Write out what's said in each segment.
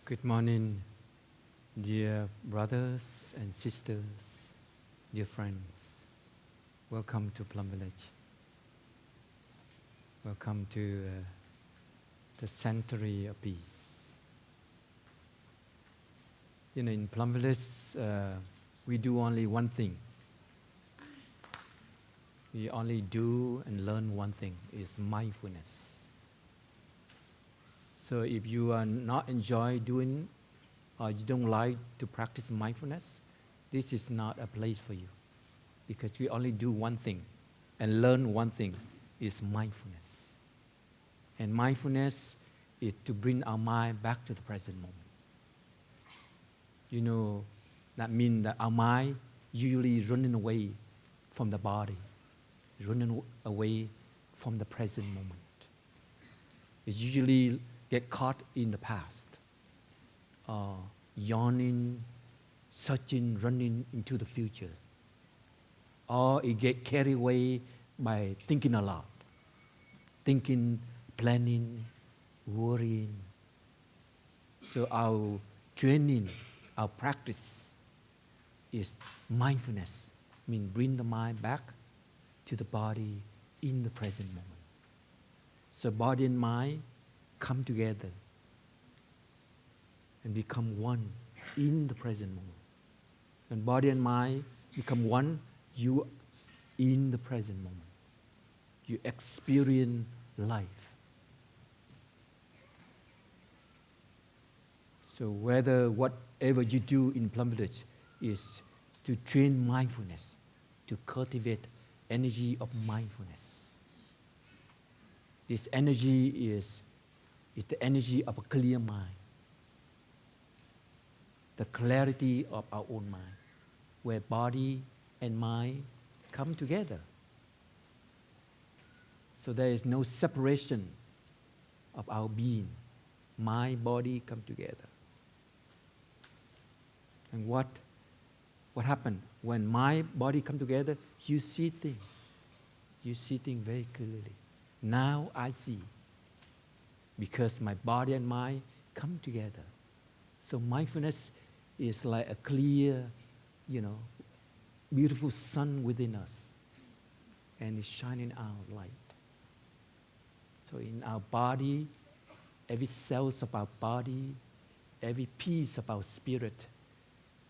Good morning, dear brothers and sisters, dear friends. Welcome to Plum Village. Welcome to the Sanctuary of Peace. You know, in Plum Village, we do only one thing. We only do and learn one thing, is mindfulness. So if you are not enjoy doing or you don't like to practice mindfulness, this is not a place for you. Because we only do one thing and learn one thing, is mindfulness. And mindfulness is to bring our mind back to the present moment. You know, that means that our mind usually running away from the body, running away from the present moment. It usually get caught in the past, yawning, searching, running into the future. Or it get carried away by thinking a lot, thinking, planning, worrying. So our training, our practice is mindfulness, means bring the mind back to the body in the present moment. So body and mind come together and become one in the present moment. When body and mind become one, you in the present moment. You experience life. So whatever you do in Plum Village is to train mindfulness, to cultivate energy of mindfulness. This energy is the energy of a clear mind, the clarity of our own mind, where body and mind come together. So there is no separation of our being. Mind, body come together. And what happens when mind, body come together? You see things. You see things very clearly. Now I see. Because my body and mind come together. So mindfulness is like a clear, beautiful sun within us. And it's shining out light. So in our body, every cells of our body, every piece of our spirit,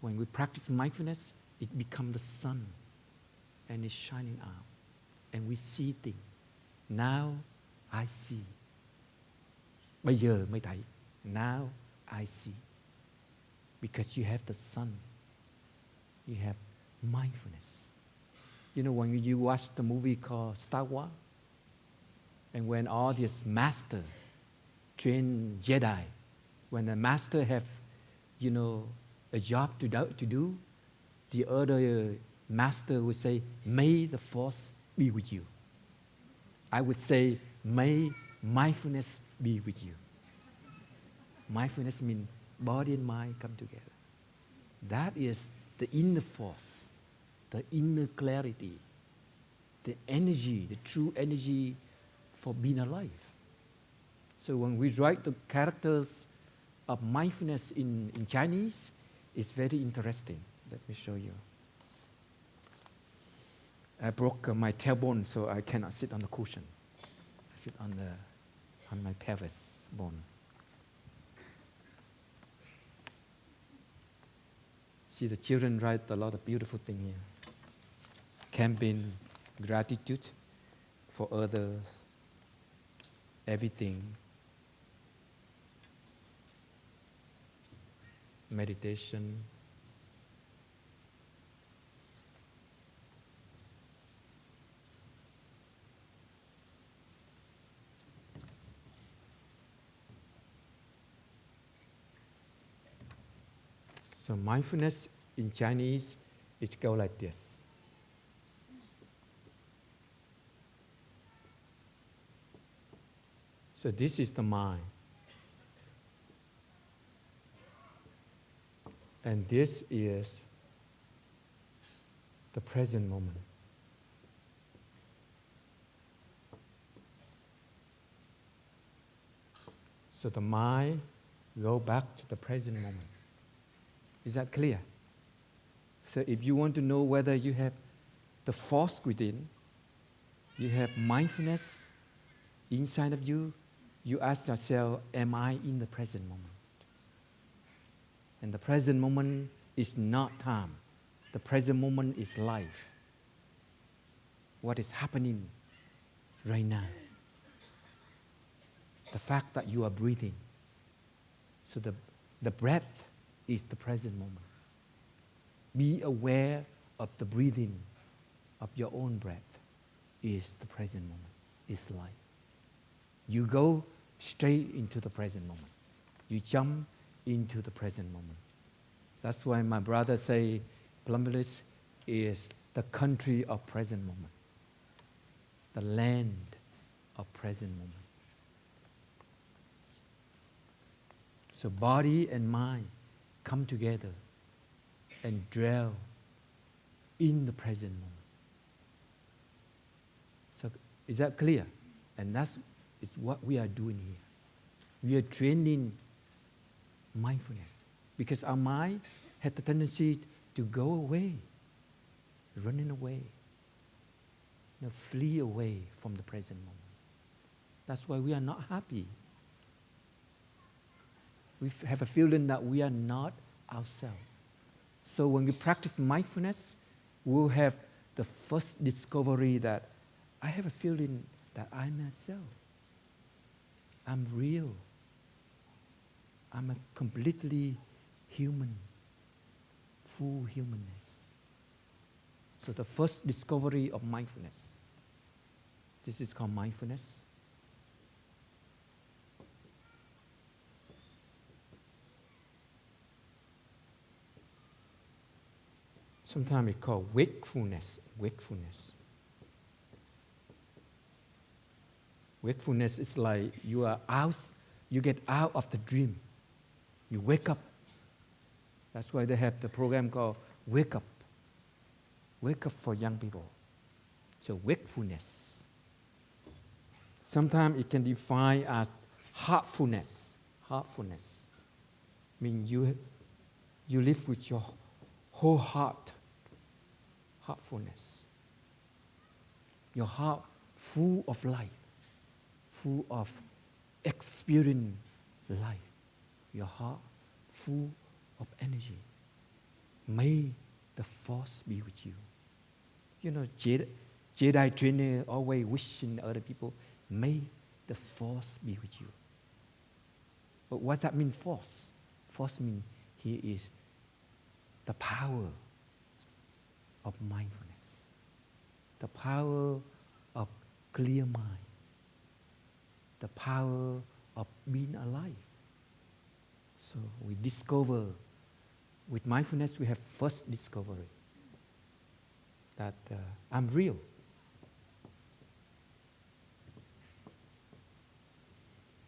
when we practice mindfulness, it becomes the sun. And it's shining out. And we see things. Now I see. Bây giờ mới thấy. Now I see. Because you have the sun. You have mindfulness. You know, when you watch the movie called Star Wars, and when all these master train Jedi, when the master have, a job to do, the other master would say, may the force be with you. I would say, may mindfulness be with you. Mindfulness means body and mind come together. That is the inner force, the inner clarity, the energy, the true energy for being alive. So when we write the characters of mindfulness in Chinese, it's very interesting. Let me show you. I broke my tailbone, so I cannot sit on the cushion. I sit on my pelvis bone. See, the children write a lot of beautiful things here. Campaign, gratitude for others, everything. Meditation. So mindfulness in Chinese, it goes like this. So this is the mind. And this is the present moment. So the mind Go back to the present moment. Is that clear? So if you want to know whether you have the force within, you have mindfulness inside of you, you ask yourself, am I in the present moment? And the present moment is not time. The present moment is life. What is happening right now? The fact that you are breathing. So the breath is the present moment. Be aware of the breathing of your own breath is the present moment, is life. You go straight into the present moment. You jump into the present moment. That's why my brother say Plum is the country of present moment, the land of present moment. So body and mind come together and dwell in the present moment. So is that clear? And that's what we are doing here. We are training mindfulness because our mind has the tendency to go away, running away, flee away from the present moment. That's why we are not happy. We have a feeling that we are not ourselves. So when we practice mindfulness, we'll have the first discovery that I have a feeling that I'm myself. I'm real. I'm a completely human, full humanness. So the first discovery of mindfulness, this is called mindfulness. Sometimes it's called wakefulness. Wakefulness is like you get out of the dream. You wake up. That's why they have the program called Wake Up. Wake up for young people. So wakefulness. Sometimes it can define as heartfulness. Heartfulness means you live with your whole heart. Heartfulness. Your heart full of life, full of experiencing life. Your heart full of energy. May the force be with you. Jedi trainer always wishing other people, may the force be with you. But what that mean, force? Force means here is the power of mindfulness, the power of clear mind, the power of being alive. So we discover, with mindfulness we have first discovery that I'm real.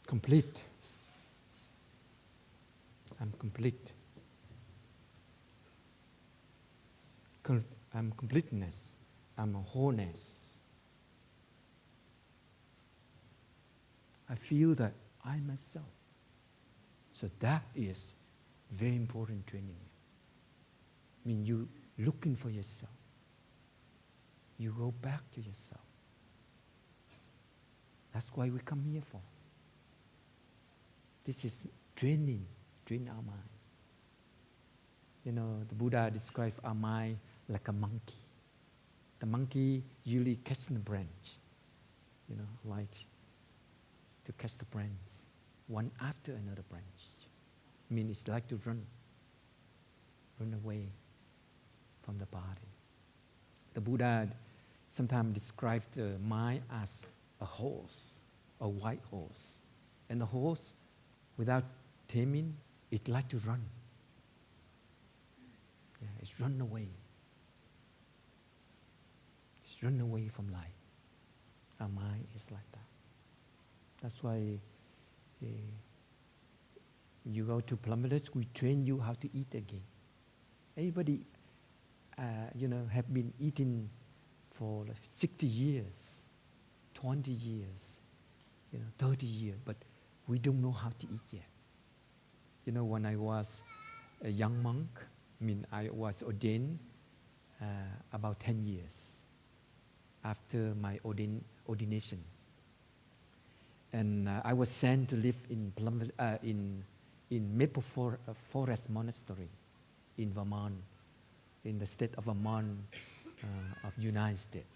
Complete. I'm complete. I'm completeness. I'm a wholeness. I feel that I myself. So that is very important training. I mean, you looking for yourself. You go back to yourself. That's why we come here for. This is train our mind. The Buddha described our mind like a monkey. The monkey usually catches the branch, like to catch the branch, one after another branch. I mean, it's like to run away from the body. The Buddha sometimes described the mind as a horse, a white horse. And the horse, without taming, it like to run. Yeah, it's run away. It's run away from life. Our mind is like that. That's why you go to Plum, we train you how to eat again. Everybody, have been eating for like 60 years, 20 years, 30 years, but we don't know how to eat yet. You know, when I was a young monk, I was ordained about 10 years after my ordination. And I was sent to live in Plum, in Maple Forest Monastery in Vermont, in the state of Vermont of United States.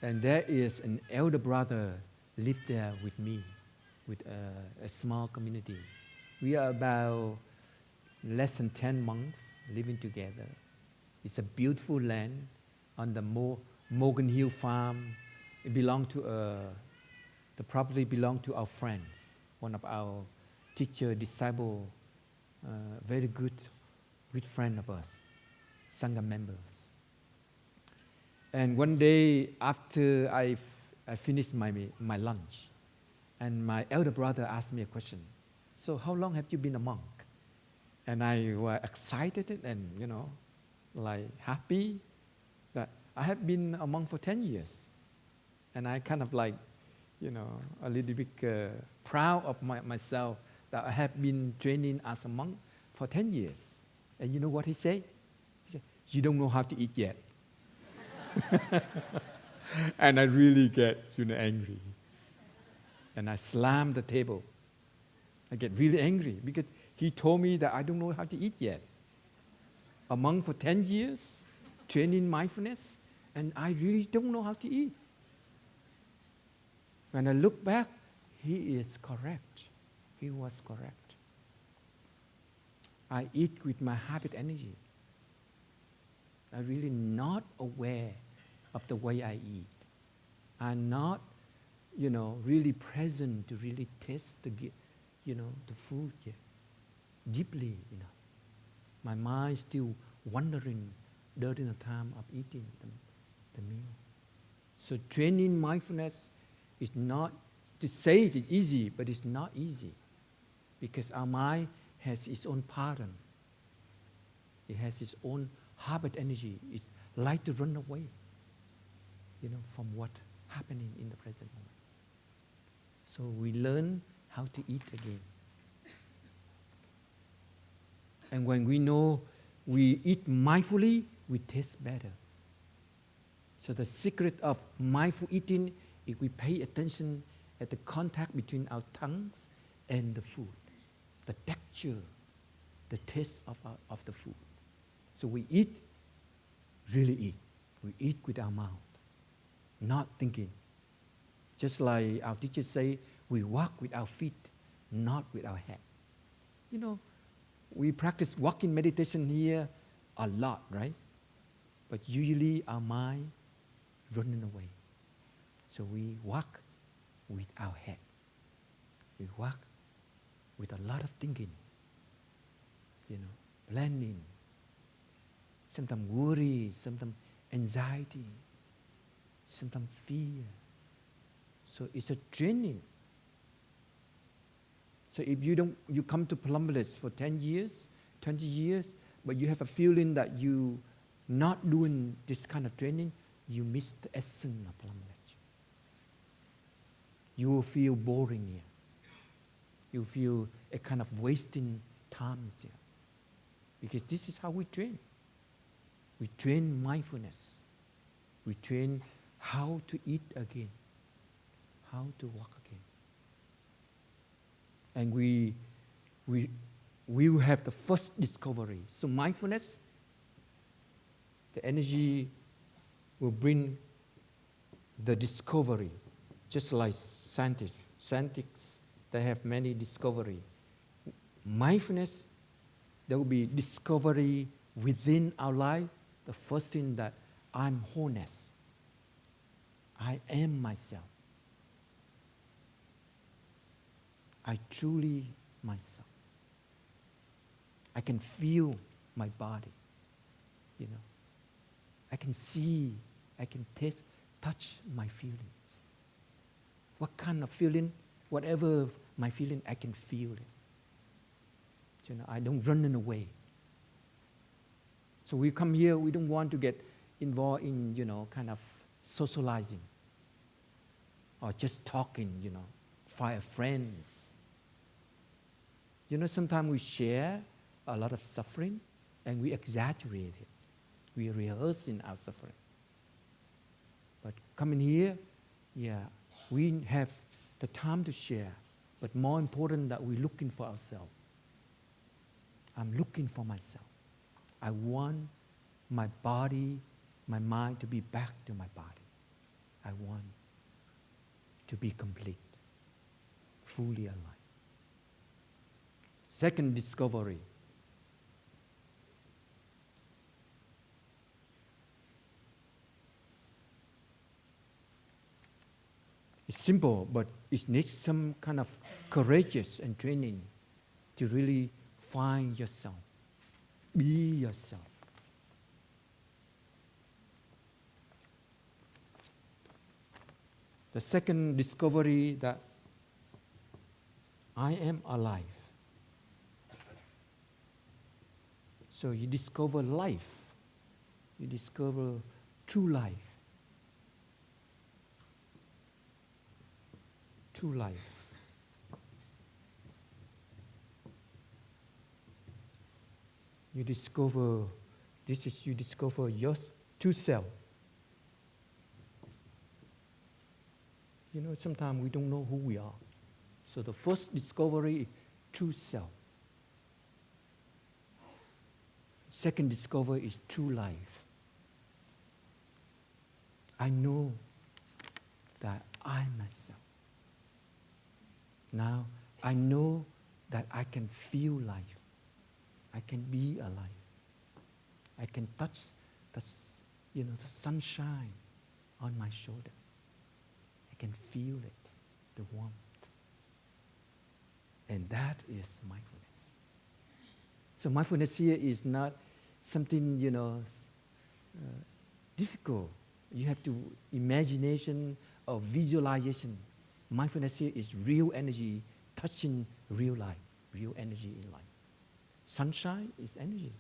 And there is an elder brother lived there with me, with a small community. We are about less than 10 monks living together. It's a beautiful land on the Morgan Hill farm. It belonged to the property belonged to our friends, one of our teacher, disciple, very good friend of us, Sangha members. And one day after I finished my lunch, and my elder brother asked me a question. So how long have you been a monk? And I was excited and, like happy that I have been a monk for 10 years. And I kind of like, a little bit proud of myself that I have been training as a monk for 10 years. And you know what he said? He said, you don't know how to eat yet. And I really get, angry. And I slammed the table. I get really angry because he told me that I don't know how to eat yet. A monk for 10 years, training mindfulness, and I really don't know how to eat. When I look back, he is correct. He was correct. I eat with my habit energy. I'm really not aware of the way I eat. I'm not, really present to really taste the food yet, deeply enough. My mind still wandering during the time of eating the meal. So training mindfulness is not, to say it is easy, but it's not easy. Because our mind has its own pattern. It has its own habit energy. It's like to run away, from what happening in the present moment. So we learn how to eat again. And when we know we eat mindfully, we taste better. So the secret of mindful eating is we pay attention at the contact between our tongues and the food, the texture, the taste of the food. So we eat, really eat. We eat with our mouth, not thinking. Just like our teachers say, we walk with our feet, not with our head. We practice walking meditation here a lot, right? But usually our mind running away. So we walk with our head. We walk with a lot of thinking, planning, sometimes worry, sometimes anxiety, sometimes fear. So it's a training. So if you come to Plum for 10 years, 20 years, but you have a feeling that you not doing this kind of training, you miss the essence of Plum. You will feel boring here. You feel a kind of wasting time here. Because this is how we train. We train mindfulness. We train how to eat again, how to walk again. And we will have the first discovery. So mindfulness, the energy will bring the discovery, just like scientists. Scientists, they have many discovery. Mindfulness, there will be discovery within our life. The first thing that I'm wholeness. I am myself. I truly myself. I can feel my body, I can see, I can taste, touch my feelings. What kind of feeling, whatever my feeling, I can feel it. I don't run away. So we come here, we don't want to get involved in, kind of socializing or just talking, find friends. You know, sometimes we share a lot of suffering and we exaggerate it. We rehearse in our suffering. But coming here, yeah, we have the time to share. But more important that we're looking for ourselves. I'm looking for myself. I want my body, my mind to be back to my body. I want to be complete, fully alive. Second discovery. It's simple, but it needs some kind of courageous and training to really find yourself, be yourself. The second discovery that I am alive. So you discover life. You discover true life. True life. You discover your true self. You know, sometimes we don't know who we are. So the first discovery is true self. Second discovery is true life. I know that I'm myself. Now, I know that I can feel life. I can be alive. I can touch the sunshine on my shoulder. I can feel it, the warmth. And that is mindfulness. So mindfulness here is not something, difficult. You have to imagination or visualization. Mindfulness here is real energy touching real life, real energy in life. Sunshine is energy.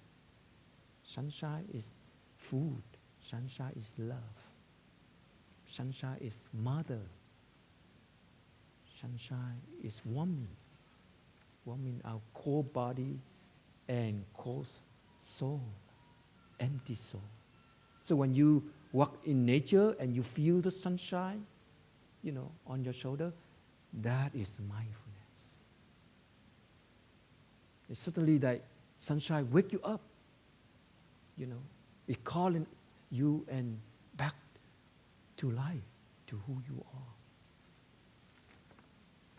Sunshine is food. Sunshine is love. Sunshine is mother. Sunshine is warming our core body and core soul, empty soul. So when you walk in nature and you feel the sunshine, on your shoulder, that is mindfulness. It's certainly that sunshine wake you up. It calling you and back to life, to who you are.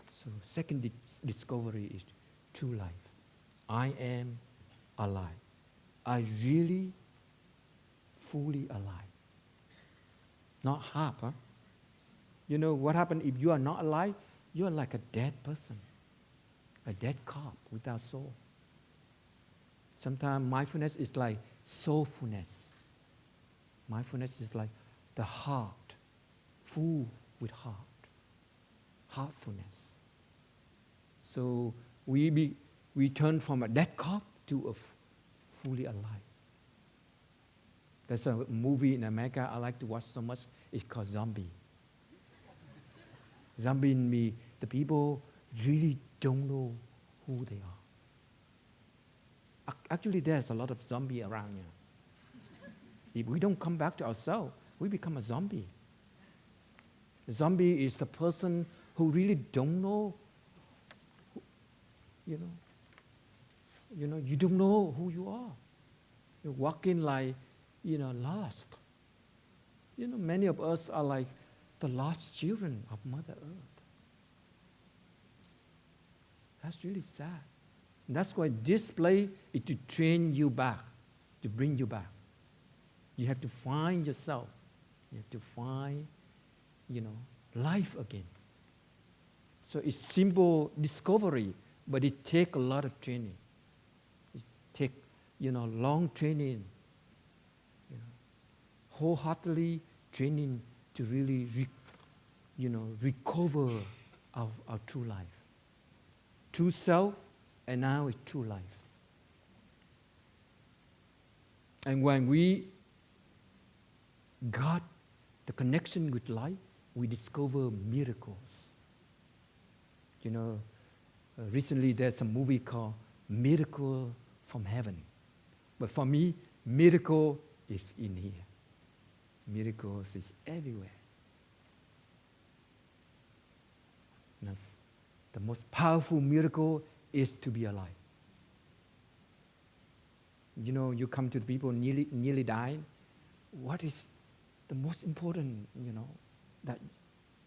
So second discovery is true life. I am alive. I really fully alive. Not half, huh? You know what happens if you are not alive? You are like a dead person, a dead corpse without soul. Sometimes mindfulness is like soulfulness. Mindfulness is like the heart, full with heart, heartfulness. So we turn from a dead corpse to a fully alive. There's a movie in America I like to watch so much. It's called Zombie. Zombie means the people really don't know who they are. Actually, there's a lot of zombie around here. If we don't come back to ourselves, we become a zombie. A zombie is the person who really don't know, you don't know who you are. You're walking like, lost. Many of us are like the lost children of Mother Earth. That's really sad. And that's why this play is to train you back, to bring you back. You have to find yourself. You have to find, life again. So it's simple discovery, but it takes a lot of training. It takes, long training, wholeheartedly training to really, recover our true life. True self, and now it's true life. And when we got the connection with life, we discover miracles. Recently, there's a movie called Miracle from Heaven. But for me, miracle is in here. Miracles is everywhere. That's the most powerful miracle is to be alive. You know, you come to the people nearly dying. What is the most important, that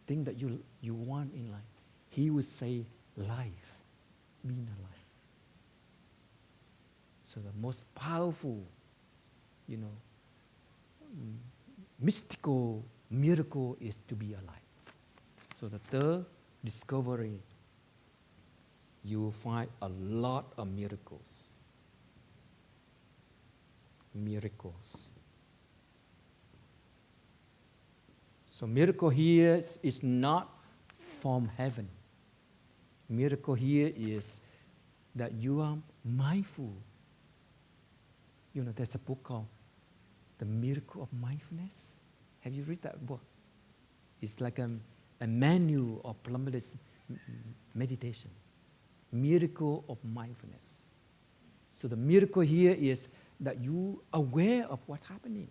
thing that you want in life? He would say, life, being alive. So the most powerful, mystical miracle is to be alive. So the third discovery, you will find a lot of miracles. Miracles. So miracle here is not from heaven. Miracle here is that you are mindful. There's a book called The Miracle of Mindfulness. Have you read that book? It's like a manual of Plum meditation. Miracle of mindfulness. So the miracle here is that you are aware of what's happening.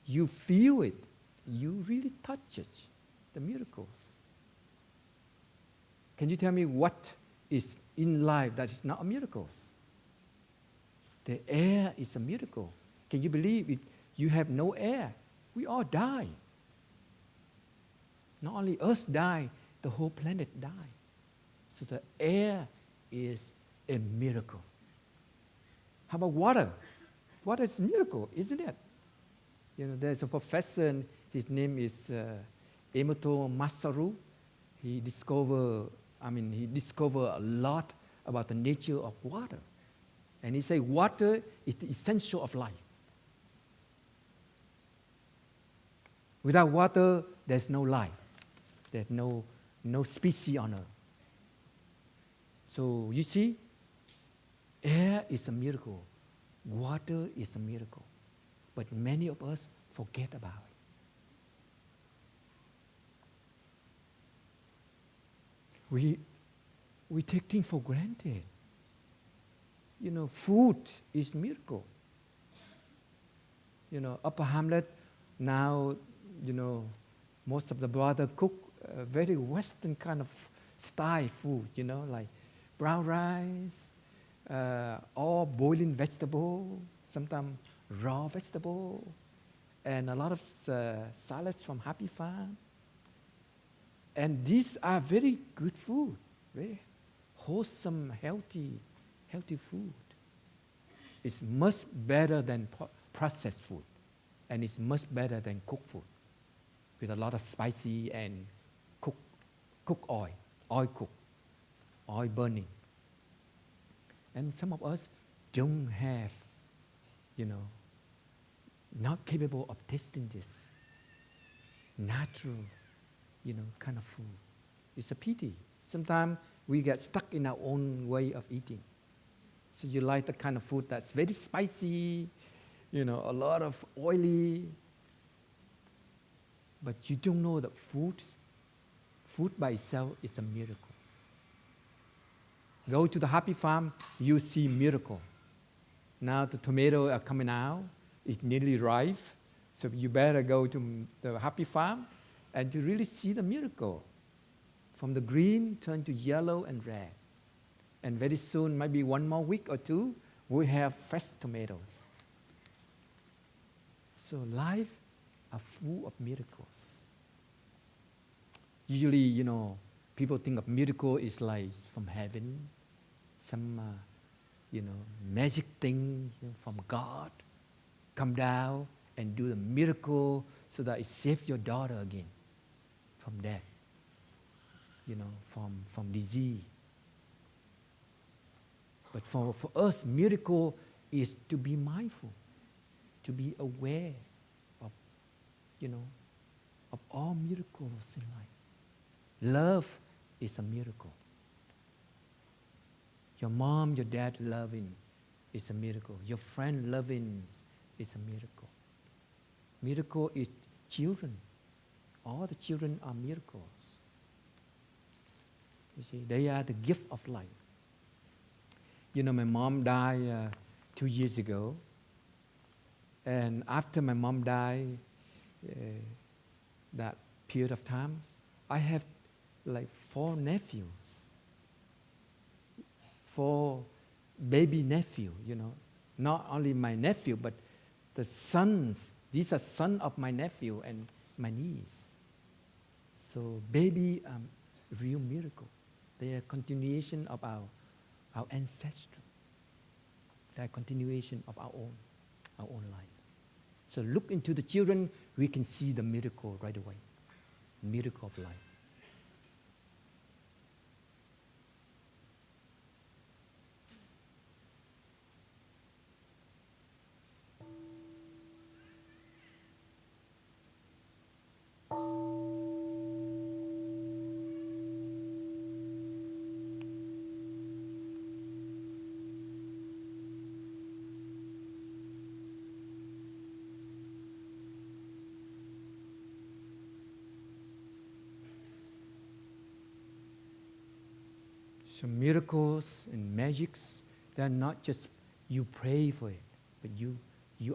You feel it. You really touch it. The miracles. Can you tell me what is in life that is not a miracle? The air is a miracle. Can you believe if you have no air, we all die. Not only us die, the whole planet die. So the air is a miracle. How about water? Water is a miracle, isn't it? There's a professor, his name is Emoto Masaru. He discovered a lot about the nature of water. And he said water is the essential of life. Without water, there's no life. There's no species on earth. So you see, air is a miracle. Water is a miracle. But many of us forget about it. We take things for granted. Food is miracle. Upper Hamlet, now, most of the brothers cook very Western kind of style food, like brown rice, or boiling vegetable, sometimes raw vegetable, and a lot of salads from Happy Farm. And these are very good food, very wholesome, healthy food. It's much better than processed food, and it's much better than cooked food with a lot of spicy and cook oil burning. And some of us don't have, not capable of tasting this natural, kind of food. It's a pity. Sometimes we get stuck in our own way of eating. So you like the kind of food that's very spicy, a lot of oily. But you don't know that food by itself is a miracle. Go to the Happy Farm, you see miracle. Now the tomatoes are coming out. It's nearly ripe. So you better go to the Happy Farm and to really see the miracle. From the green turn to yellow and red. And very soon, maybe one more week or two, we have fresh tomatoes. So life are full of miracles. Usually, people think of miracle is like from heaven, some, magic thing from God, come down and do the miracle so that it saves your daughter again from death, from disease. But for us, miracle is to be mindful, to be aware of, of all miracles in life. Love is a miracle. Your mom, your dad loving is a miracle. Your friend loving is a miracle. Miracle is children. All the children are miracles. You see, they are the gift of life. You know, my mom died 2 years ago. And after my mom died, that period of time, I have like 4 nephews, 4 baby nephew, you know. Not only my nephew, but the sons. These are sons of my nephew and my niece. So baby, real miracle. They are continuation of our ancestry. They are continuation of our own life. So look into the children, we can see the miracle right away. Miracle of life. So miracles and magics, they're not just you pray for it, but you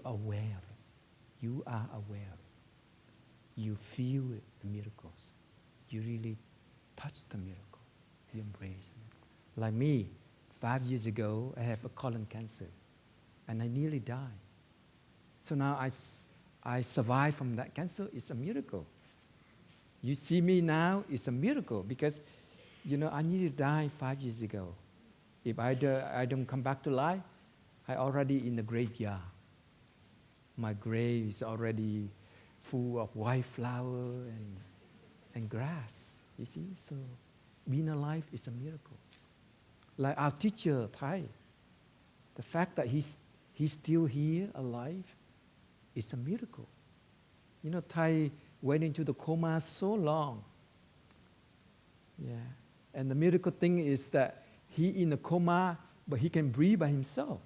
are aware of it. You are aware of it. You feel it, the miracles. You really touch the miracle. You embrace it. Like me, 5 years ago, I have a colon cancer, and I nearly died. So now I survived from that cancer. It's a miracle. You see me now, it's a miracle because, you know, I nearly died 5 years ago. If I don't come back to life, I already in the graveyard. My grave is already full of white flower and grass. You see, so being alive is a miracle. Like our teacher, Thai, the fact that he's still here, alive, is a miracle. You know, Thai went into the coma so long. Yeah. And the miracle thing is that he in a coma, but he can breathe by himself.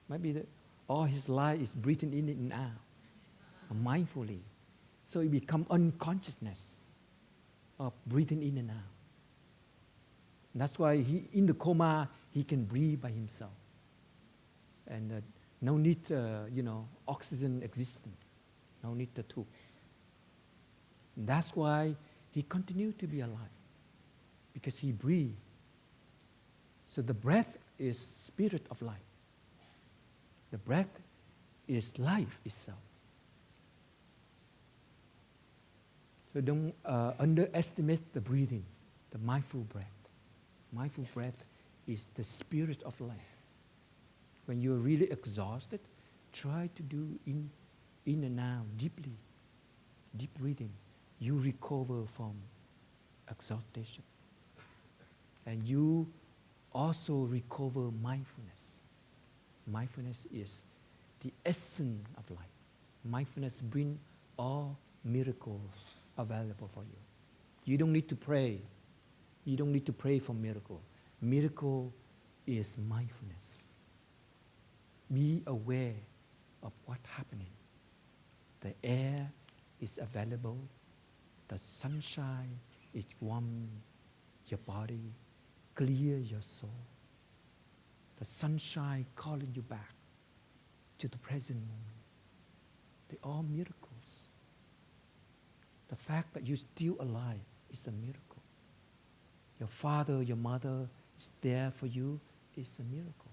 Maybe all his life is breathing in and out, mindfully. So it becomes unconsciousness of breathing in and out. That's why he in the coma, he can breathe by himself. And no need, oxygen existence. No need the tube. That's why he continued to be alive. Because he breathed. So the breath is spirit of life. The breath is life itself. So don't underestimate the breathing, the mindful breath. Mindful breath is the spirit of life. When you're really exhausted, try to do in and out deeply, deep breathing. You recover from exhaustion. And you also recover mindfulness. Mindfulness is the essence of life. Mindfulness brings all miracles available for you. You don't need to pray. You don't need to pray for miracle. Miracle is mindfulness. Be aware of what's happening. The air is available. The sunshine is warm your body, clear your soul. The sunshine calling you back to the present moment. They're all miracles. The fact that you're still alive is a miracle. Your father, your mother is there for you is a miracle.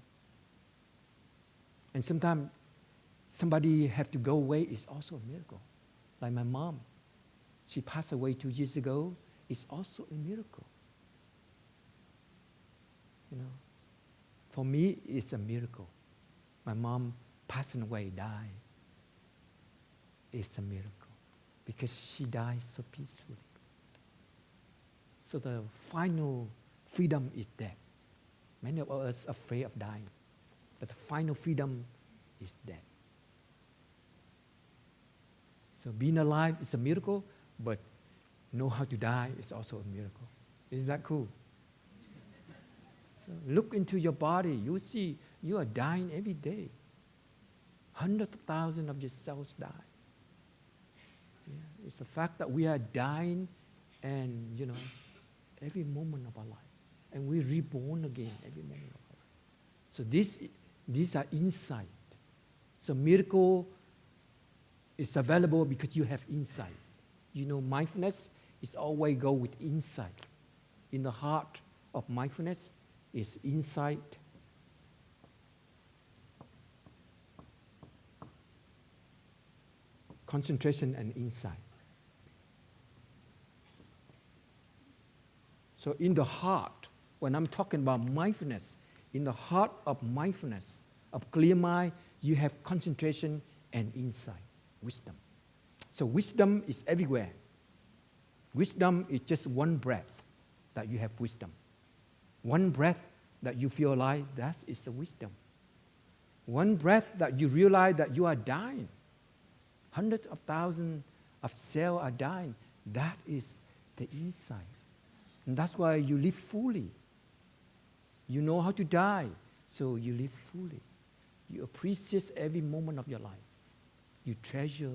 And sometimes somebody have to go away is also a miracle. Like my mom, she passed away 2 years ago. It's also a miracle. You know, for me, it's a miracle. My mom passing away, died. It's a miracle because she died so peacefully. So the final freedom is death. Many of us are afraid of dying, but the final freedom is death. So being alive is a miracle, but know how to die is also a miracle. Is that cool? So look into your body. You see you are dying every day. Hundreds of thousands of your cells die. Yeah, it's the fact that we are dying and, every moment of our life. And we're reborn again every moment of our life. So these are insight. So miracle is available because you have insight. You know, mindfulness is always go with insight. In the heart of mindfulness is insight, concentration, and insight. So in the heart, when I'm talking about mindfulness, in the heart of mindfulness, of clear mind, you have concentration and insight, wisdom. So wisdom is everywhere. Wisdom is just one breath that you have wisdom. One breath that you feel alive, that is the wisdom. One breath that you realize that you are dying. Hundreds of thousands of cells are dying. That is the insight. And that's why you live fully. You know how to die, so you live fully. You appreciate every moment of your life. You treasure,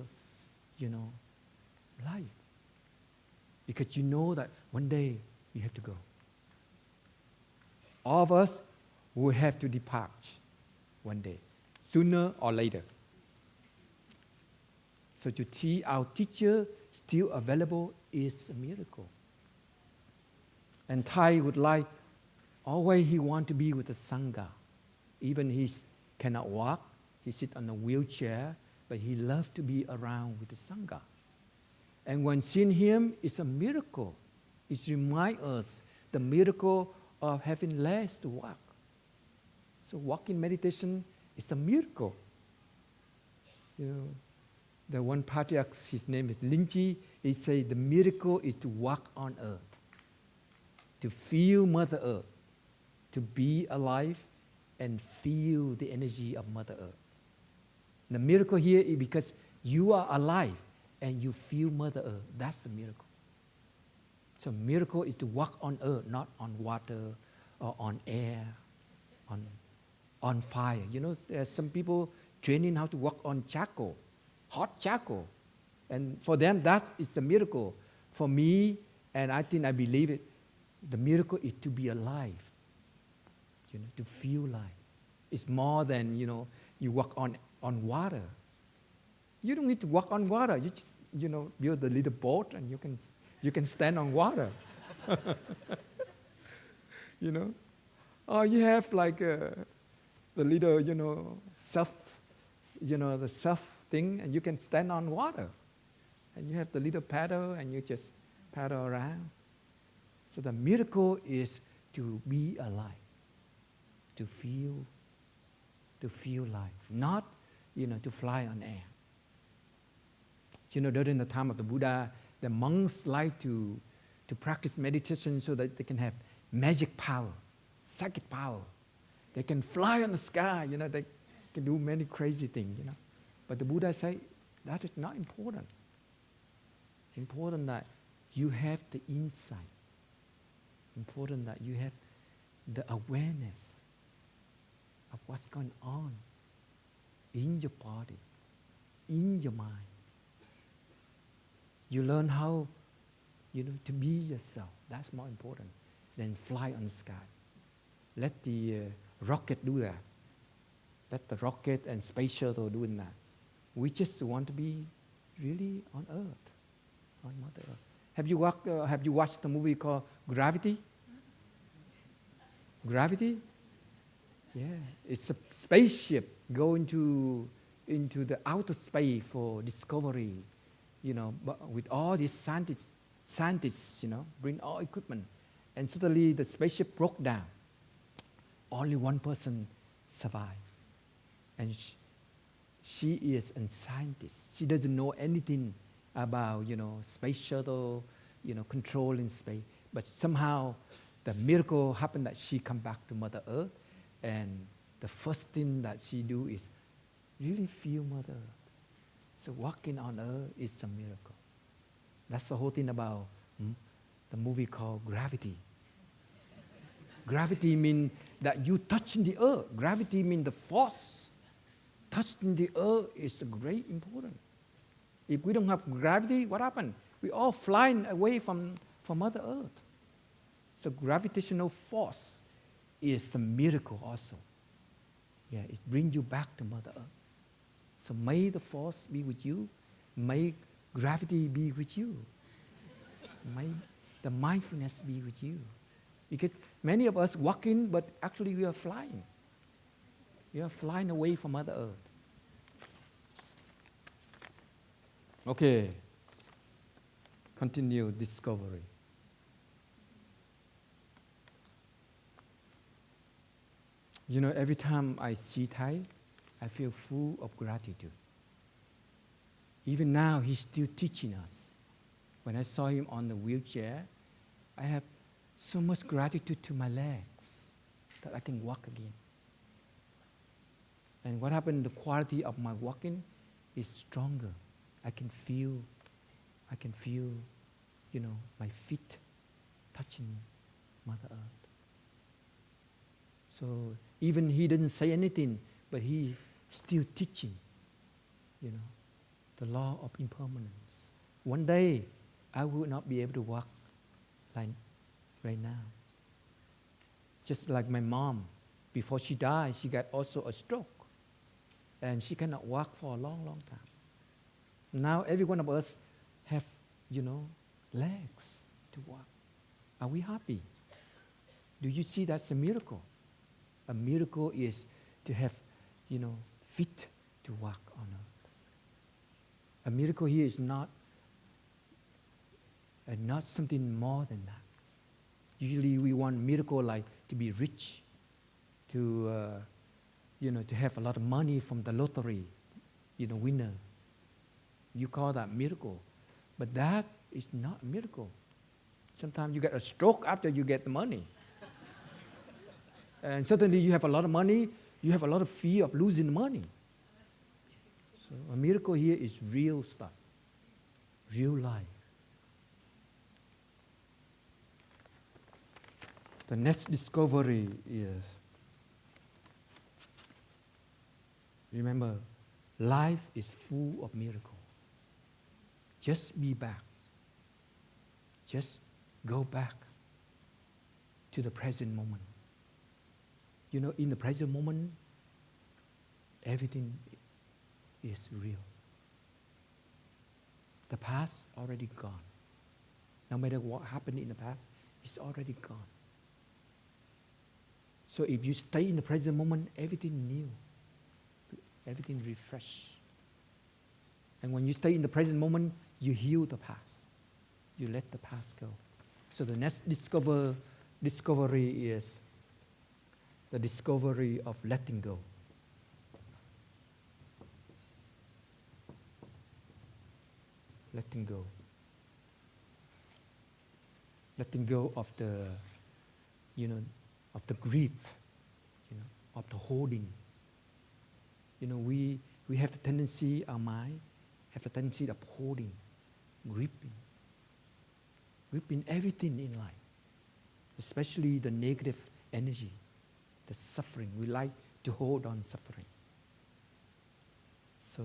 life. Because you know that one day you have to go. All of us will have to depart one day, sooner or later. So to see our teacher still available is a miracle. And Thai would like, always he want to be with the Sangha. Even he cannot walk, he sit on a wheelchair, but he loves to be around with the Sangha. And when seeing him, it's a miracle. It reminds us the miracle of having legs to walk. So walking meditation is a miracle. The one patriarch, his name is Linji, he said the miracle is to walk on earth, to feel Mother Earth, to be alive and feel the energy of Mother Earth. The miracle here is because you are alive and you feel Mother Earth. That's a miracle. So miracle is to walk on earth, not on water or on air, on fire. There are some people training how to walk on charcoal, hot charcoal. And for them, that is a miracle. For me, and I think I believe it, the miracle is to be alive, to feel life. It's more than, you walk on water. You don't need to walk on water. You just, build a little boat and you can stand on water. Or you have like the little, surf, the surf thing, and you can stand on water. And you have the little paddle, and you just paddle around. So the miracle is to be alive, to feel life, not, to fly on air. During the time of the Buddha, the monks like to practice meditation so that they can have magic power, psychic power. They can fly on the sky, they can do many crazy things, But the Buddha said, that is not important. It's important that you have the insight. Important that you have the awareness of what's going on in your body, in your mind. You learn how, to be yourself. That's more important than fly on the sky. Let the rocket do that. Let the rocket and space shuttle doing that. We just want to be really on Earth, on Mother Earth. Have you watched the movie called Gravity? Gravity? Yeah, it's a spaceship going into the outer space for discovery. But with all these scientists, bring all equipment, and suddenly the spaceship broke down. Only one person survived, and she is a scientist. She doesn't know anything about, space shuttle, controlling space. But somehow the miracle happened that she come back to Mother Earth, and the first thing that she do is really feel Mother Earth. So walking on earth is a miracle. That's the whole thing about the movie called Gravity. Gravity means that you touching the earth. Gravity means the force. Touching the earth is great important. If we don't have gravity, what happens? We all flying away from Mother Earth. So gravitational force is the miracle also. Yeah, it brings you back to Mother Earth. So may the force be with you. May gravity be with you. May the mindfulness be with you. Because many of us walking, but actually we are flying. We are flying away from Mother Earth. Okay. Continue discovery. You know, every time I see Thai, I feel full of gratitude. Even now, he's still teaching us. When I saw him on the wheelchair, I have so much gratitude to my legs that I can walk again. And what happened, the quality of my walking is stronger. I can feel, you know, my feet touching Mother Earth. So even he didn't say anything, but he still teaching, you know, the law of impermanence. One day, I will not be able to walk like right now. Just like my mom, before she died, she got also a stroke. And she cannot walk for a long, long time. Now every one of us have, you know, legs to walk. Are we happy? Do you see that's a miracle? A miracle is to have, you know, feet to walk on earth. A miracle here is not something more than that. Usually we want miracle like to be rich, to to have a lot of money from the lottery, winner. You call that miracle, but that is not a miracle. Sometimes you get a stroke after you get the money. And suddenly you have a lot of money, you have a lot of fear of losing the money. So a miracle here is real stuff, real life. The next discovery is, remember, life is full of miracles. Just be back. Just go back to the present moment. In the present moment, everything is real. The past already gone. No matter what happened in the past, it's already gone. So if you stay in the present moment, everything new, everything refreshed. And when you stay in the present moment, you heal the past. You let the past go. So the next discovery is the discovery of letting go. Letting go. Letting go of the, of the grief, of the holding. We have the tendency, our mind, have a tendency of holding, gripping everything in life, especially the negative energy, the suffering. We like to hold on suffering. So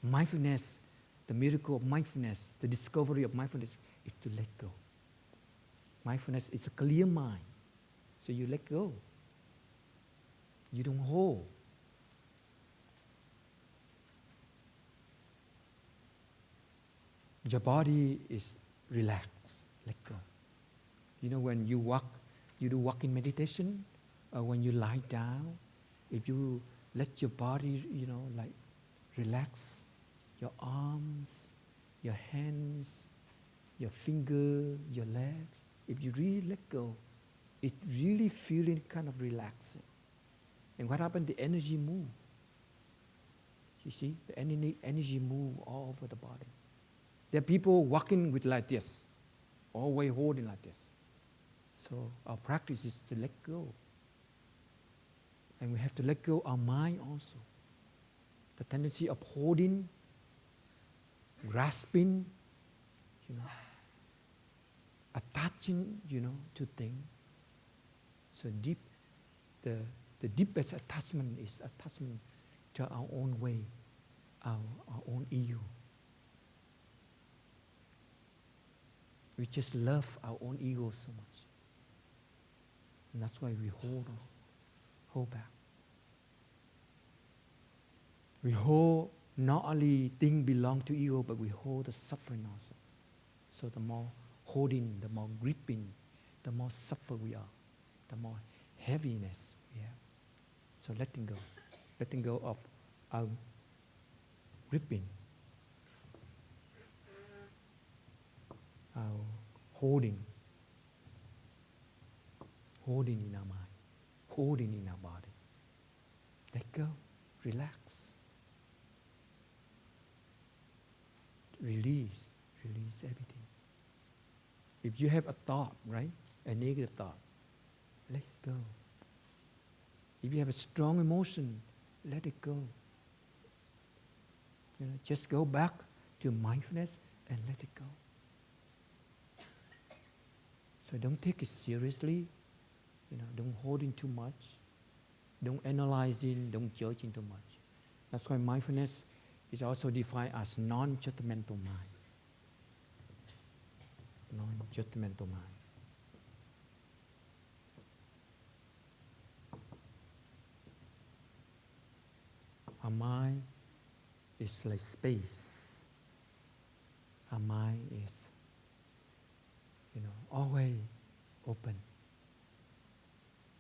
mindfulness, the miracle of mindfulness, the discovery of mindfulness is to let go. Mindfulness is a clear mind. So you let go. You don't hold. Your body is relaxed. Let go. When you walk, you do walking meditation, or when you lie down, if you let your body, relax, your arms, your hands, your finger, your legs, if you really let go, it's really feeling kind of relaxing. And what happened? The energy move. You see, the energy move all over the body. There are people walking with like this, always holding like this. So our practice is to let go. And we have to let go our mind also. The tendency of holding, grasping, attaching, to things. So the deepest attachment is attachment to our own way, our own ego. We just love our own ego so much. And that's why we hold back. We hold not only things belong to ego, but we hold the suffering also. So the more holding, the more gripping, the more suffer we are, the more heaviness we have. So letting go of our gripping, our holding in our mind, holding in our body. Let go, relax, release everything. If you have a thought, right, a negative thought, let it go. If you have a strong emotion, let it go. Just go back to mindfulness and let it go. So don't take it seriously. Don't hold in too much. Don't analyze it. Don't judge it too much. That's why mindfulness is also defined as non-judgmental mind. Non-judgmental mind. Our mind is like space. Our mind is, always open.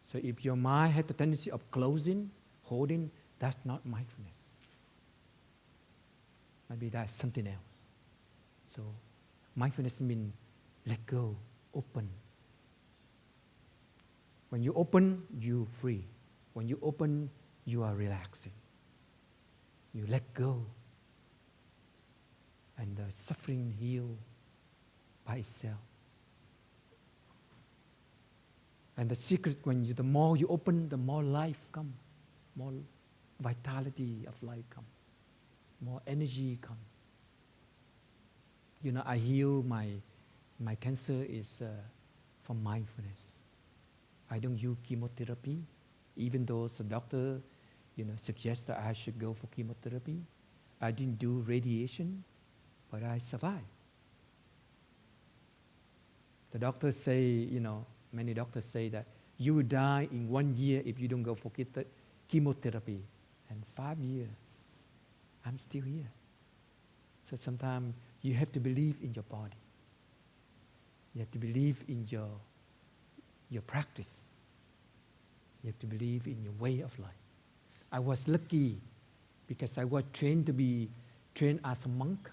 So if your mind has the tendency of closing, holding, that's not mindfulness. Maybe that's something else. So mindfulness means let go, open. When you open, you're free. When you open, you are relaxing. You let go. And the suffering heals by itself. And the secret, the more you open, the more life comes, more vitality of life comes, more energy comes. I heal my cancer is from mindfulness. I don't use chemotherapy, even though the doctor, suggests that I should go for chemotherapy. I didn't do radiation, but I survived. The doctors say, many doctors say that you will die in 1 year if you don't go for chemotherapy. And 5 years, I'm still here. So sometimes you have to believe in your body. You have to believe in your practice. You have to believe in your way of life. I was lucky because I was trained as a monk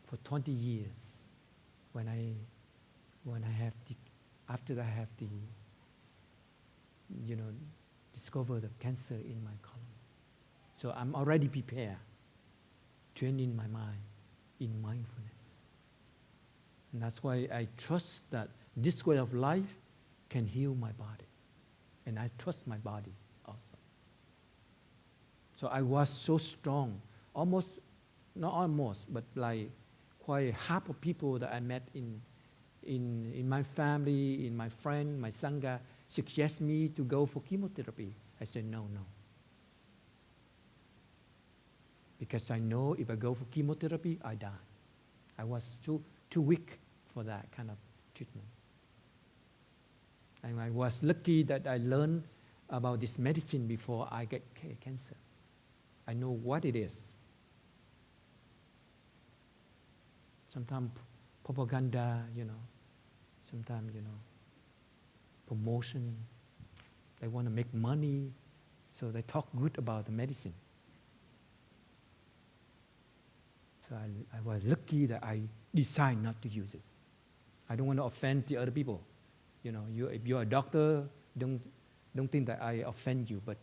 for 20 years. After I have discovered the cancer in my colon. So I'm already prepared, training my mind in mindfulness. And that's why I trust that this way of life can heal my body. And I trust my body also. So I was so strong, not almost, but like quite half of people that I met in my family, in my friend, my sangha, suggest me to go for chemotherapy. I said, no. Because I know if I go for chemotherapy, I die. I was too weak for that kind of treatment. And I was lucky that I learned about this medicine before I get cancer. I know what it is. Sometimes propaganda, sometimes, promotion. They want to make money, so they talk good about the medicine. So I was lucky that I decided not to use it. I don't want to offend the other people. If you're a doctor, don't think that I offend you, but,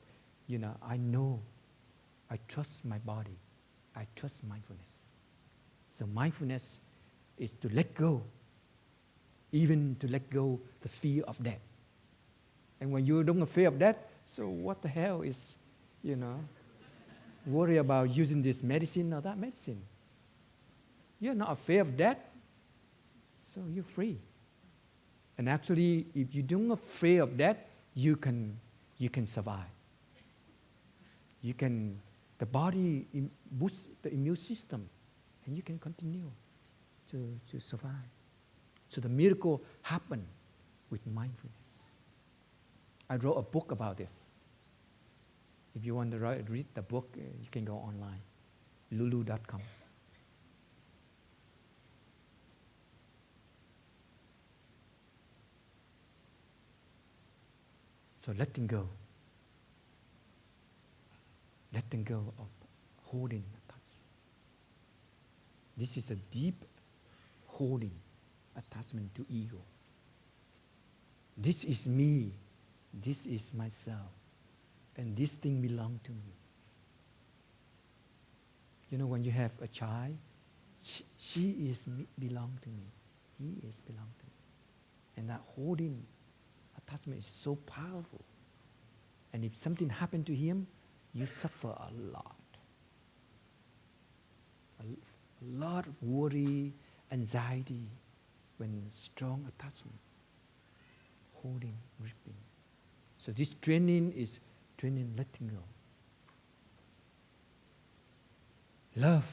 I know, I trust my body. I trust mindfulness. So mindfulness is to let go, even to let go the fear of death. And when you don't have fear of death, so what the hell is, worry about using this medicine or that medicine? You're not afraid of death, so you're free. And actually, if you don't afraid of death, you can survive. The body boosts the immune system, and you can continue to survive. So the miracle happened with mindfulness. I wrote a book about this. If you want to read the book, you can go online, lulu.com. So letting go of holding attachment. This is a deep holding attachment to ego. This is me, this is myself, and this thing belongs to me. You know, when you have a child, she is belong to me, he is belong to me. And that holding attachment is so powerful. And if something happened to him, you suffer a lot. A lot of worry, anxiety, when strong attachment, holding, gripping. So this training is training letting go. Love,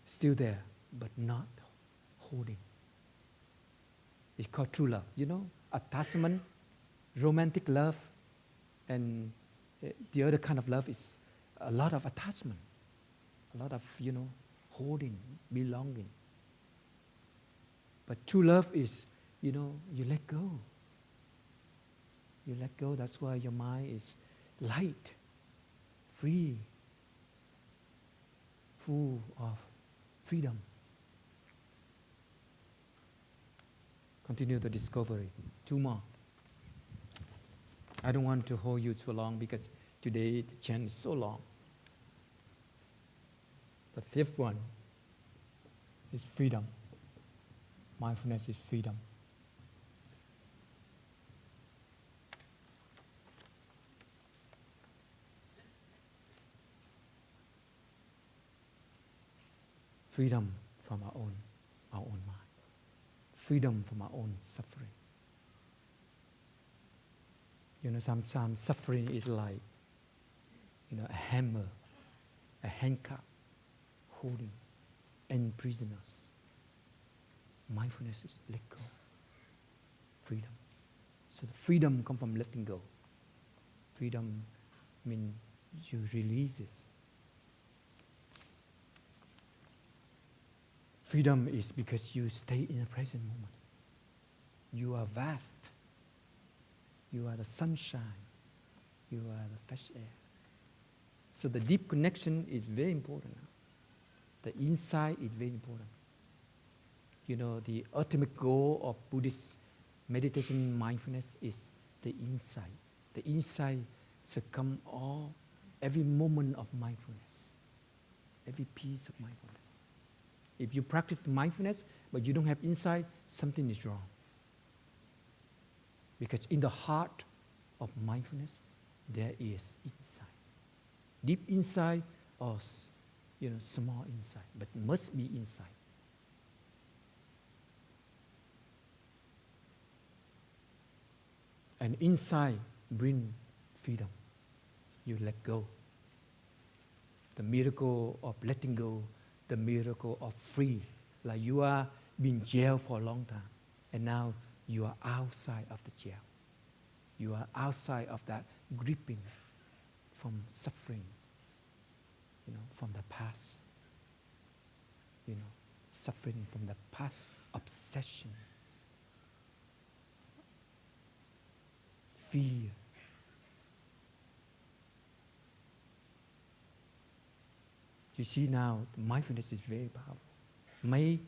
still there, but not holding. It's called true love. You know, attachment, romantic love, and the other kind of love is a lot of attachment, a lot of, holding, belonging. But true love is, you let go. You let go, that's why your mind is light, free, full of freedom. Continue the discovery. 2 more. I don't want to hold you too long because today the chant is so long. The 5th one is freedom. Mindfulness is freedom. Freedom from our own mind. Freedom from our own suffering. Sometimes suffering is like, a hammer, a handcuff, holding, and prisoners. Mindfulness is let go. Freedom. So the freedom comes from letting go. Freedom means you release this. Freedom is because you stay in the present moment. You are vast. You are the sunshine. You are the fresh air. So the deep connection is very important. The insight is very important. The ultimate goal of Buddhist meditation mindfulness is the insight. The insight succumb every moment of mindfulness, every piece of mindfulness. If you practice mindfulness, but you don't have insight, something is wrong. Because in the heart of mindfulness, there is insight. Deep insight or, small insight, but must be insight. And insight brings freedom. You let go. The miracle of letting go, the miracle of free. Like you are being jailed for a long time, and now you are outside of the jail. You are outside of that gripping from suffering, from the past. Suffering from the past obsession, fear. You see now, mindfulness is very powerful. May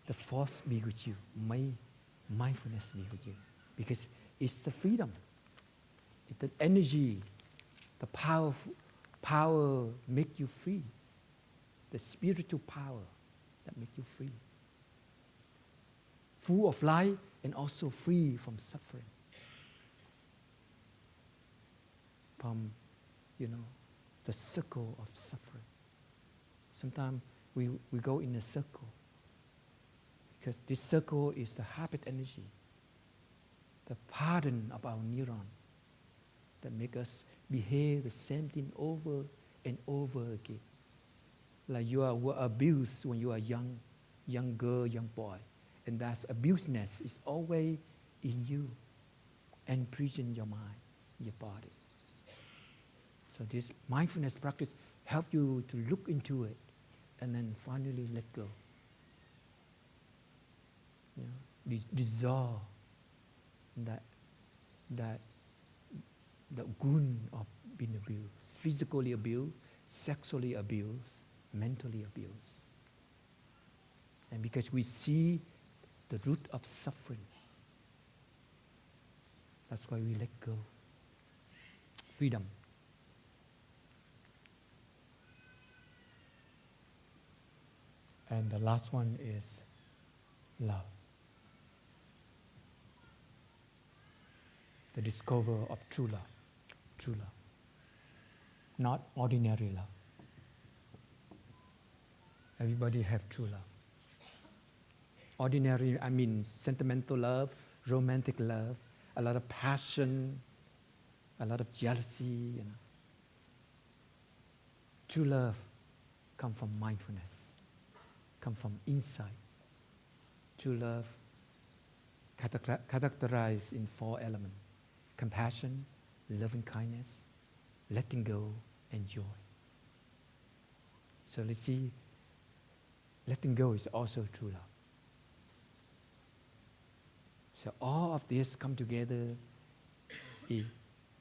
the force be with you. May mindfulness be with you. Because it's the freedom. It's the energy, the power make you free. The spiritual power that make you free. Full of life and also free from suffering. From, the circle of suffering. Sometimes we go in a circle because this circle is the habit energy, the pattern of our neuron that make us behave the same thing over and over again. Like you were abused when you are young girl, young boy, and that abusedness is always in you and present in your mind. your body. So this mindfulness practice helps you to look into it and then finally let go. You know, dissolve that the gun of being abused, physically abused, sexually abused, mentally abused. And because we see the root of suffering, that's why we let go. Freedom. And the last one is love. The discovery of true love. True love. Not ordinary love. Everybody have true love. Ordinary, I mean sentimental love, romantic love, a lot of passion, a lot of jealousy, you know. True love comes from mindfulness, comes from insight. True love characterized in 4 elements: compassion, loving kindness, letting go, and joy. So let's see, letting go is also true love. So all of this come together, it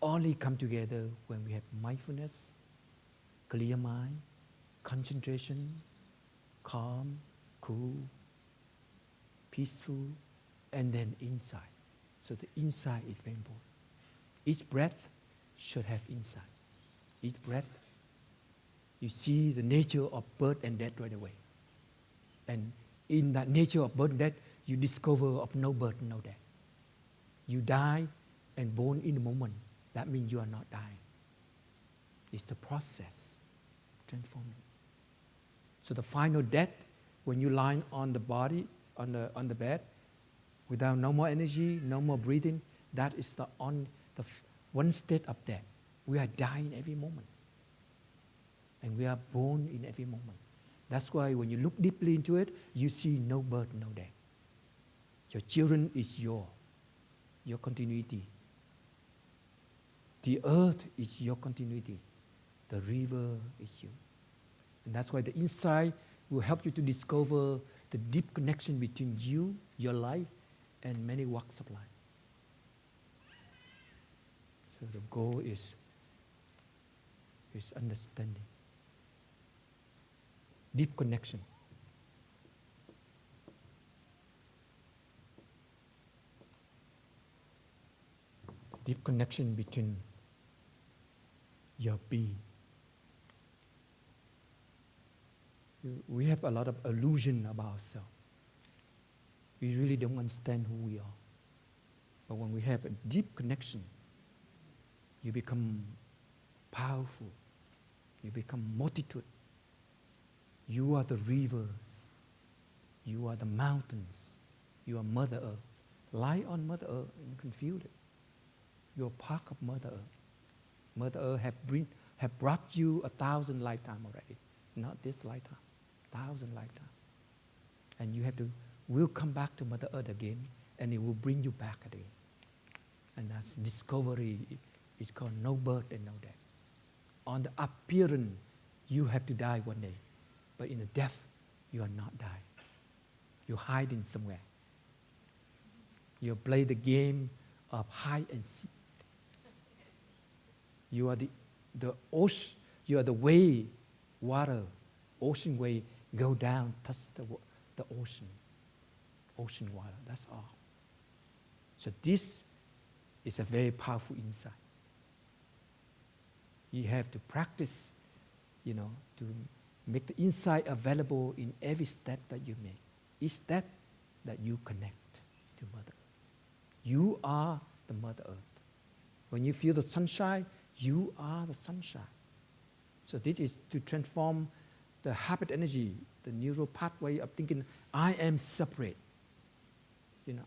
only come together when we have mindfulness, clear mind, concentration, calm, cool, peaceful, and then insight. So the insight is very important. Each breath should have insight. Each breath, you see the nature of birth and death right away. And in that nature of birth and death, you discover of no birth, no death. You die and born in the moment. That means you are not dying. It's the process transforming. So the final death, when you lie on the body, on the bed, without no more energy, no more breathing, that is the one state of death. We are dying every moment. And we are born in every moment. That's why when you look deeply into it, you see no birth, no death. Your children is your continuity. The earth is your continuity. The river is you. And that's why the insight will help you to discover the deep connection between you, your life, and many walks of life. So the goal is understanding. Deep connection. Deep connection between your being. We have a lot of illusion about ourselves. We really don't understand who we are. But when we have a deep connection, you become powerful. You become multitude. You are the rivers. You are the mountains. You are Mother Earth. Lie on Mother Earth and you can feel it. You are part of Mother Earth. Mother Earth have brought you 1,000 lifetimes already. Not this lifetime, 1,000 lifetimes. And you will come back to Mother Earth again, and it will bring you back again. And that's discovery. It's called no birth and no death. On the appearance, you have to die one day. But in the death, you are not dying. You're hiding somewhere. You play the game of hide and seek. You are the ocean. You are the wave, water, ocean wave. Go down, touch the ocean water. That's all. So this is a very powerful insight. You have to practice, to make the insight available in every step that you make. Each step that you connect to Mother Earth. You are the Mother Earth. When you feel the sunshine, you are the sunshine. So this is to transform the habit energy, the neural pathway of thinking, I am separate.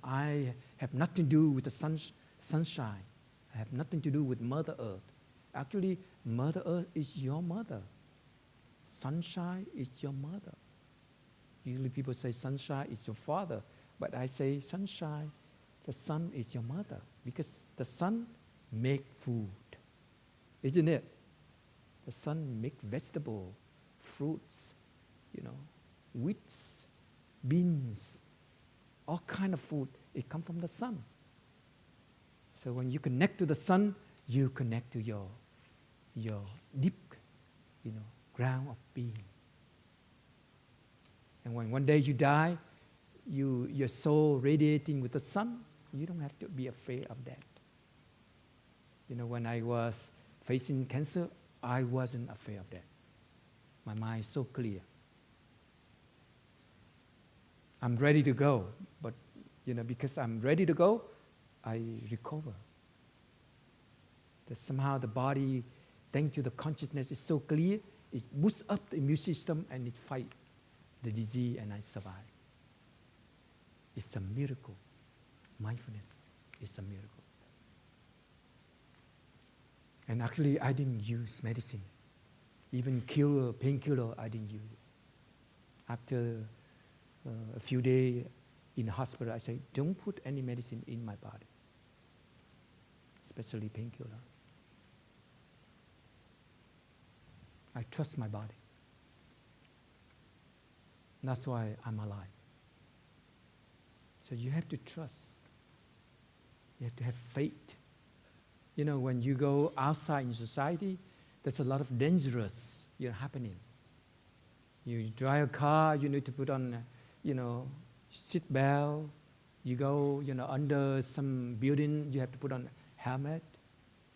I have nothing to do with the sunshine. I have nothing to do with Mother Earth. Actually, Mother Earth is your mother. Sunshine is your mother. Usually people say sunshine is your father, but I say sunshine, the sun is your mother, because the sun make food, isn't it? The sun make vegetable, fruits, wheats, beans, all kind of food. It come from the sun. So when you connect to the sun, you connect to your deep, ground of being. And when one day you die, your soul radiating with the sun, you don't have to be afraid of that. When I was facing cancer, I wasn't afraid of that. My mind is so clear. I'm ready to go, but because I'm ready to go, I recover. That somehow the body, thanks to the consciousness, is so clear, it boosts up the immune system and it fights the disease and I survive. It's a miracle. Mindfulness is a miracle. And actually, I didn't use medicine. Even painkiller, I didn't use it. After a few days in the hospital, I said, don't put any medicine in my body, especially painkiller. I trust my body. That's why I'm alive. So you have to trust. You have to have faith. When you go outside in society, there's a lot of dangerous happening. You drive a car, you need to put on, seat belt. You go, under some building, you have to put on helmet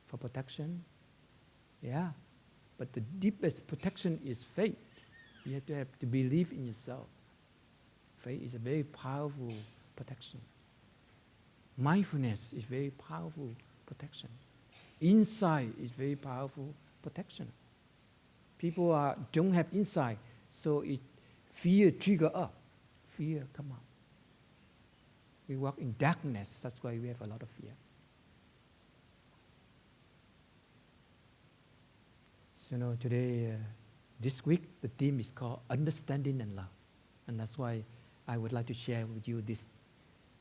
for protection. Yeah, but the deepest protection is faith. You have to believe in yourself. Faith is a very powerful protection. Mindfulness is very powerful protection. Insight is very powerful protection. People don't have insight, so fear trigger up. Fear come up. We walk in darkness, that's why we have a lot of fear. So today, this week, the theme is called Understanding and Love. And that's why I would like to share with you this,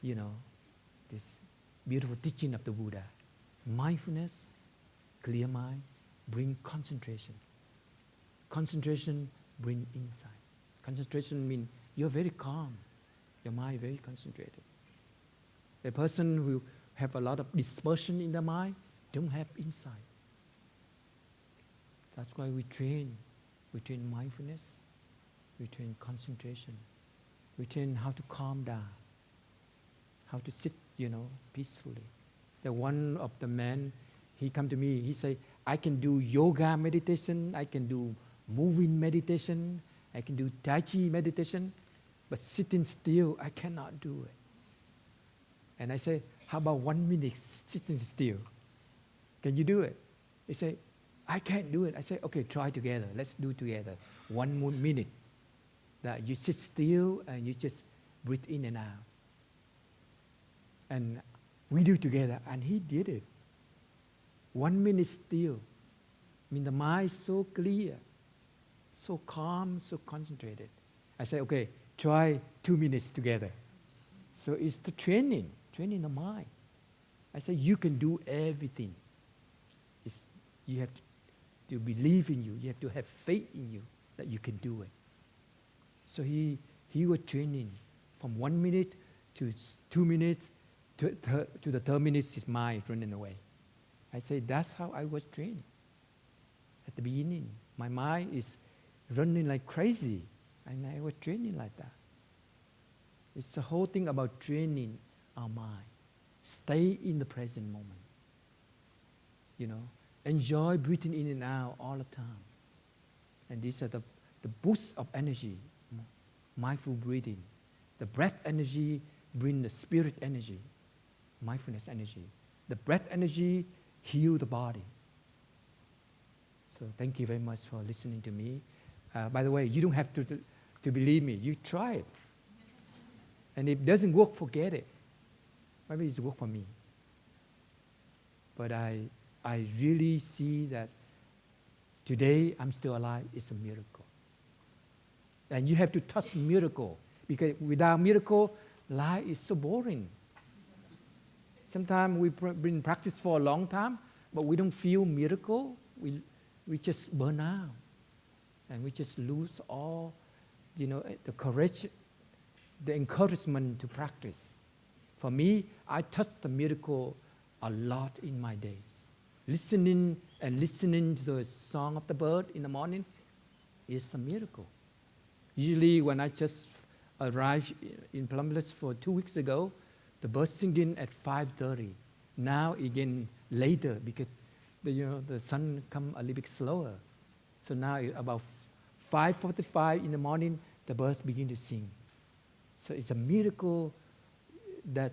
this beautiful teaching of the Buddha. Mindfulness, clear mind, bring concentration. Concentration bring insight. Concentration means you're very calm. Your mind very concentrated. A person who have a lot of dispersion in the mind don't have insight. That's why we train. We train mindfulness. We train concentration. We train how to calm down. How to sit, peacefully. The one of the men, he come to me, he say, I can do yoga meditation, I can do moving meditation, I can do Tai Chi meditation, but sitting still, I cannot do it. And I say, how about 1 minute sitting still? Can you do it? He say, I can't do it. I say, okay, try together. Let's do together. 1 more minute. That you sit still and you just breathe in and out. And we do together, and he did it. 1 minute still. The mind is so clear, so calm, so concentrated. I say, okay, try 2 minutes together. So it's the training the mind. I say, you can do everything. You have to believe in you. You have to have faith in you that you can do it. So he was training from 1 minute to 2 minutes to the 3rd minute, his mind running away. I say, that's how I was trained. At the beginning, my mind is running like crazy, and I was training like that. It's the whole thing about training our mind. Stay in the present moment. Enjoy breathing in and out all the time. And these are the boosts of energy, mindful breathing. The breath energy brings the spirit energy, mindfulness energy. The breath energy heals the body. So thank you very much for listening to me. By the way, you don't have to believe me. You try it. And if it doesn't work, forget it. Maybe it's work for me. But I really see that today I'm still alive. It's a miracle. And you have to touch miracle. Because without miracle, life is so boring. Sometimes we've been practice for a long time, but we don't feel miracle. We just burn out. And we just lose all, the courage, the encouragement to practice. For me, I touch the miracle a lot in my days. Listening to the song of the bird in the morning is a miracle. Usually when I just arrived in Plum for 2 weeks ago, the birds singing at 5:30. Now again later because the sun come a little bit slower. So now about 5:45 in the morning, the birds begin to sing. So it's a miracle that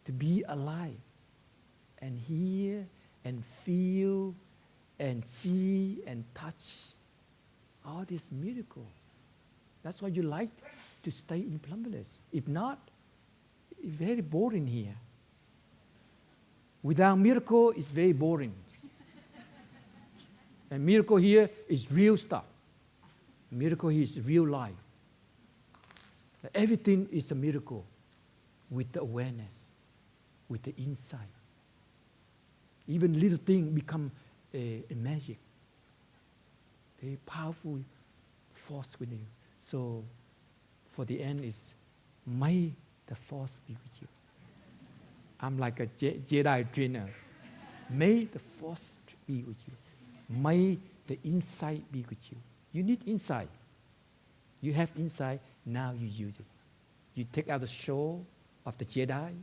to be alive and hear and feel and see and touch all these miracles. That's why you like to stay in Plum Village. If not, it's very boring here. Without miracle, it's very boring. And miracle here is real stuff. Miracle here is real life. Everything is a miracle with the awareness, with the insight. Even little things become a magic. Very powerful force within you. So for the end is, may the force be with you. I'm like a Jedi trainer. May the force be with you. May the insight be with you. You need insight. You have insight, now you use it. You take out the soul of the Jedi,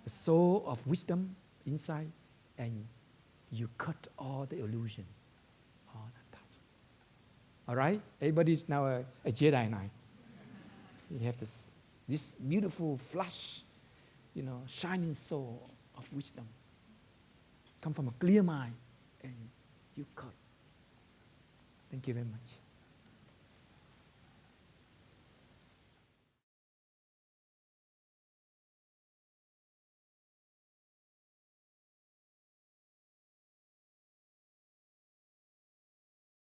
the soul of wisdom inside, and you cut all the illusion. All right? Everybody's now a Jedi Knight. You have this beautiful flash, shining soul of wisdom. Come from a clear mind, and you cut. Thank you very much.